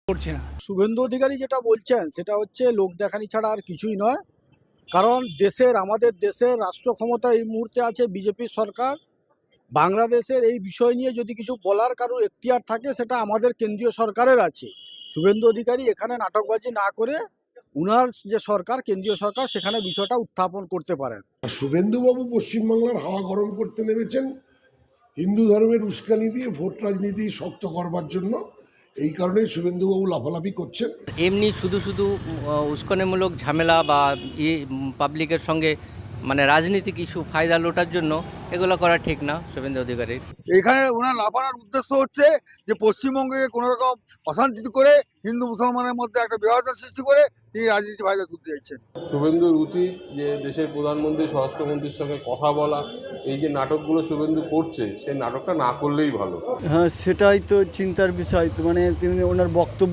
করছে না। শুভেন্দু অধিকারী যেটা বলছেন সেটা হচ্ছে লোক দেখানি ছাড়া আর কিছুই নয়। কারণ আমাদের দেশের রাষ্ট্র ক্ষমতা এই মুহূর্তে আছে বিজেপি সরকার। বাংলাদেশের এই বিষয় নিয়ে যদি কিছু বলার কারোর এখতিয়ার থাকে সেটা আমাদের কেন্দ্রীয় সরকারের আছে। শুভেন্দু অধিকারী এখানে নাটকবাজি না করে উনার যে সরকার, কেন্দ্রীয় সরকার, সেখানে বিষয়টা উত্থাপন করতে পারেন। শুভেন্দুবাবু পশ্চিমবাংলার হাওয়া গরম করতে নেমেছেন হিন্দু ধর্মের উস্কানি দিয়ে ভোট রাজনীতি শক্ত করবার জন্য। এই কারণেই শুভেন্দুবাবু লাফালাফি করছেন। এমনি শুধু শুধু উস্কানিমূলক ঝামেলা বা পাবলিকের সঙ্গে মানে রাজনীতিক ইস্যু ফায়দা লোটার জন্য এগুলো করা ঠিক না শুভেন্দু অধিকারীর। এখানে ওনার লাফানোর উদ্দেশ্য হচ্ছে যে পশ্চিমবঙ্গে কোনো রকম অশান্তি করে হিন্দু মুসলমানের মধ্যে একটা বিভাজন সৃষ্টি করে তিনি রাজনীতি ফায়দা তুলতে চাইছেন। শুভেন্দুর উচিত যে দেশের প্রধানমন্ত্রী স্বরাষ্ট্রমন্ত্রীর সঙ্গে কথা বলা। এই যে নাটকগুলো শুভেন্দু করছে সেই নাটকটা না করলেই ভালো। হ্যাঁ, সেটাই তো চিন্তার বিষয়। তো মানে তিনি ওনার বক্তব্য